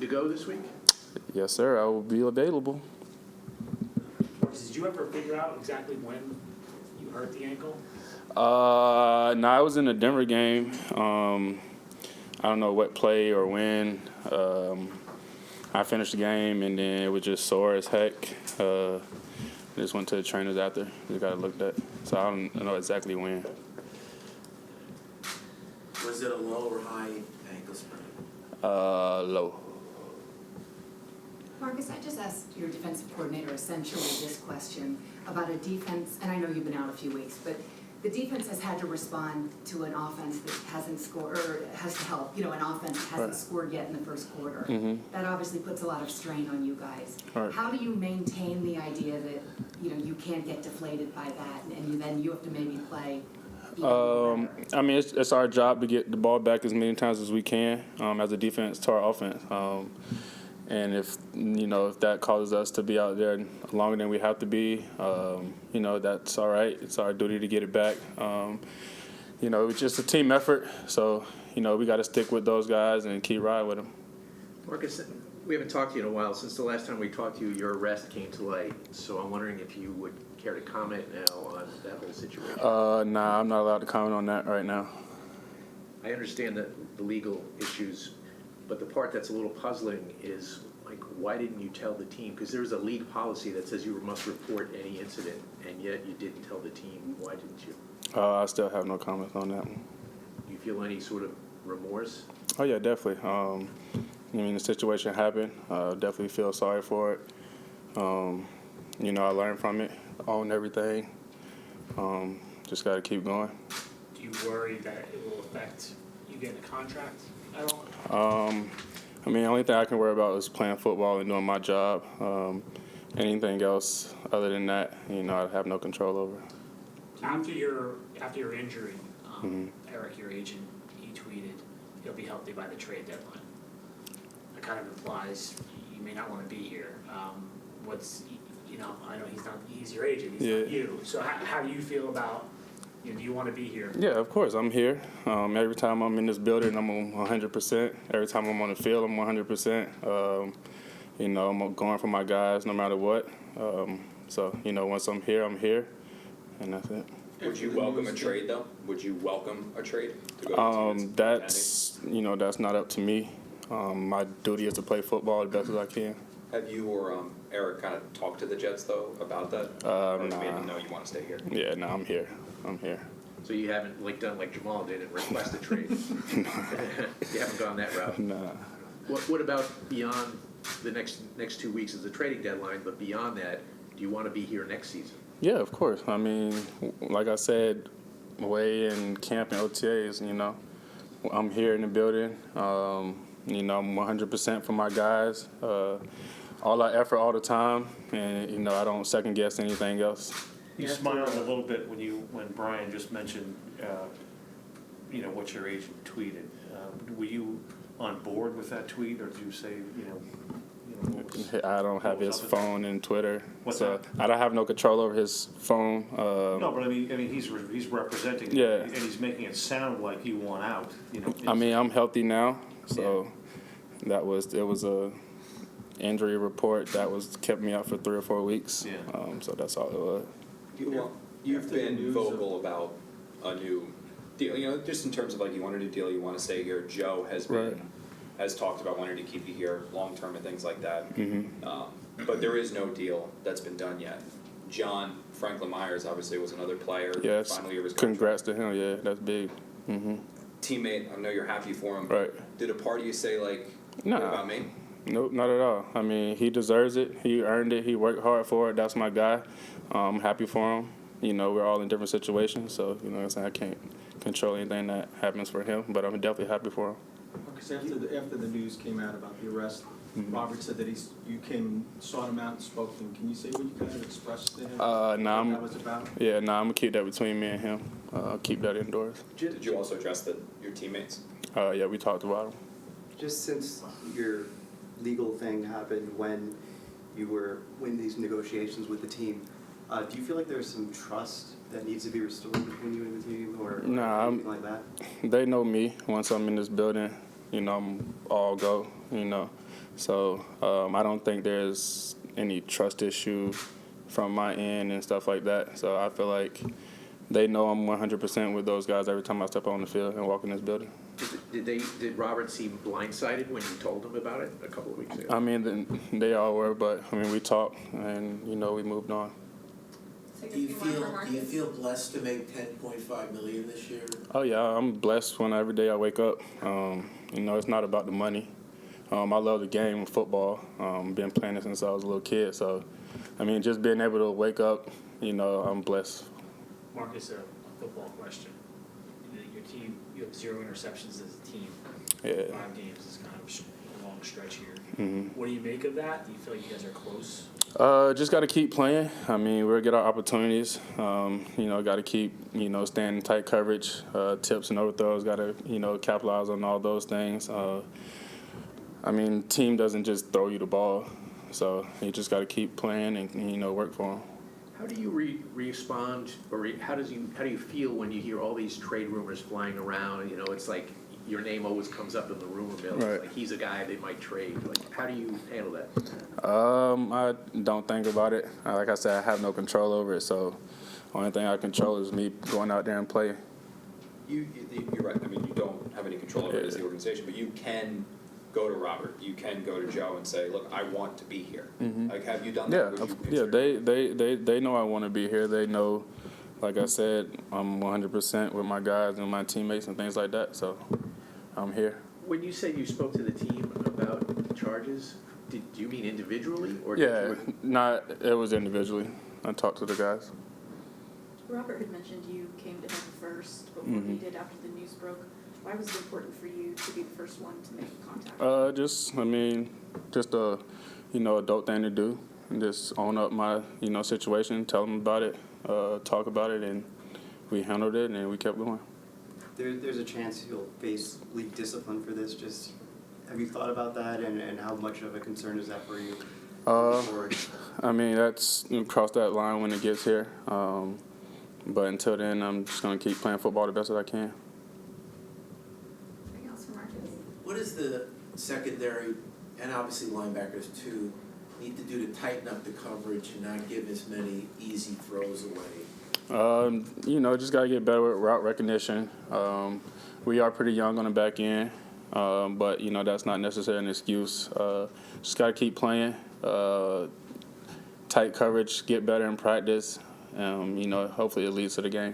to go this week? Yes, sir. I will be available. Marcus, did you ever figure out exactly when you hurt the ankle? No, I was in the Denver game. I don't know what play or when. I finished the game, and then it was just sore as heck. Just went to the trainers after. Just got it looked at. So I don't know exactly when. Was it a low or high ankle sprain? Low. Marcus, I just asked your defensive coordinator essentially this question about a defense, and I know you've been out a few weeks, but the defense has had to respond to an offense that hasn't scored, or has to help, an offense that hasn't scored yet in the first quarter. Mm-hmm. That obviously puts a lot of strain on you guys. Right. How do you maintain the idea that, you can't get deflated by that, and then you have to maybe play even better? I mean, it's our job to get the ball back as many times as we can as a defense to our offense. And if that causes us to be out there longer than we have to be, that's all right. It's our duty to get it back. It's just a team effort. So, we got to stick with those guys and keep riding with them. Marcus, we haven't talked to you in a while. Since the last time we talked to you, your arrest came to light. So I'm wondering if you would care to comment now on that whole situation. Nah, I'm not allowed to comment on that right now. I understand the legal issues, but the part that's a little puzzling is, why didn't you tell the team? Because there's a league policy that says you must report any incident, and yet you didn't tell the team. Why didn't you? I still have no comments on that one. Do you feel any sort of remorse? Oh, yeah, definitely. The situation happened. Definitely feel sorry for it. I learned from it, own everything. Just got to keep going. Do you worry that it will affect you getting a contract at all? The only thing I can worry about is playing football and doing my job. Anything else other than that, I have no control over. After your injury, Eric, your agent, he tweeted, he'll be healthy by the trade deadline. That kind of implies you may not want to be here. I know he's your agent, he's not you. So how do you feel about, do you want to be here? Yeah, of course, I'm here. Every time I'm in this building, I'm on 100%. Every time I'm on the field, I'm 100%. I'm going for my guys no matter what. Once I'm here, and that's it. Would you welcome a trade, though? Would you welcome a trade to go to that's not up to me. My duty is to play football the best as I can. Have you or Eric kind of talked to the Jets, though, about that? Or maybe no, you want to stay here? Yeah, no, I'm here. So you haven't done like Jamal did and request a trade? You haven't gone that route? Nah. What about beyond the next 2 weeks is the trading deadline, but beyond that, do you want to be here next season? Yeah, of course. Like I said, way in camp and OTAs, I'm here in the building. I'm 100% for my guys. All our effort all the time, and I don't second guess anything else. You smiled a little bit when Brian just mentioned, what your agent tweeted. Were you on board with that tweet, or did you say, I don't have his phone and Twitter, so I don't have no control over his phone. No, but he's representing, yeah, and he's making it sound like you want out. I'm healthy now, so yeah. It was a injury report that kept me out for 3 or 4 weeks. Yeah. So that's all it was. You've been vocal about a new deal, just in terms of you want a new deal, you want to stay here. Joe has talked about wanting to keep you here long term and things like that. Mm-hmm. But there is no deal that's been done yet. John Franklin Myers obviously was another player. Yes. Final year of his congrats to him. Yeah, that's big. Mm-hmm. Teammate, I know you're happy for him. Right. Did a part of you say nah. what about me? Nope, not at all. He deserves it. He earned it. He worked hard for it. That's my guy. I'm happy for him. We're all in different situations, so I can't control anything that happens for him. But I'm definitely happy for him. Because after the news came out about the arrest, Robert said that you came, sought him out, and spoke to him. Can you say what you kind of expressed to him? What that was about? Yeah, I'm gonna keep that between me and him. I'll keep that indoors. Did you also address your teammates? Yeah, we talked about them. Just since your legal thing happened when you were in these negotiations with the team, do you feel like there's some trust that needs to be restored between you and the team, or anything like that? They know me. Once I'm in this building, I'm all go. So I don't think there's any trust issue from my end and stuff like that. So I feel like they know I'm 100% with those guys every time I step on the field and walk in this building. Did Robert seem blindsided when you told him about it a couple of weeks ago? I mean, they all were, but I mean, we talked and we moved on. Do you feel blessed to make 10.5 million this year? Oh yeah, I'm blessed when every day I wake up. It's not about the money. I love the game of football. Been playing it since I was a little kid. So, I mean, just being able to wake up, I'm blessed. Marcus, a football question. Your team, you have 0 interceptions as a team. Yeah. 5 games is kind of a long stretch here. Mm-hmm. What do you make of that? Do you feel like you guys are close? Just got to keep playing. I mean, we'll get our opportunities. Got to keep, staying in tight coverage, tips and overthrows. Got to, capitalize on all those things. Team doesn't just throw you the ball, so you just got to keep playing and work for them. How do you respond, or how do you feel when you hear all these trade rumors flying around? It's like your name always comes up in the rumor mill. Right. It's like he's a guy they might trade. Like, how do you handle that? I don't think about it. Like I said, I have no control over it, so only thing I control is me going out there and playing. You're right. I mean, you don't have any control over it as the organization, but you can go to Robert. You can go to Joe and say, "Look, I want to be here." Mm-hmm. Like, have you done that? Yeah, they know I want to be here. They know, like I said, I'm 100% with my guys and my teammates and things like that. So I'm here. When you said you spoke to the team about charges, do you mean individually or? Yeah, it was individually. I talked to the guys. Robert had mentioned you came to him first before he did after the news broke. Why was it important for you to be the first one to make contact? Just a, adult thing to do. And just own up my, situation, tell them about it, talk about it, and we handled it, and we kept going. There's a chance you'll face league discipline for this. Just have you thought about that, and how much of a concern is that for you? That's cross that line when it gets here. But until then, I'm just going to keep playing football the best that I can. Anything else for Marcus? What is the secondary, and obviously linebackers too, need to do to tighten up the coverage and not give as many easy throws away? Just got to get better with route recognition. We are pretty young on the back end, but, that's not necessarily an excuse. Just got to keep playing, tight coverage, get better in practice. Hopefully it leads to the game.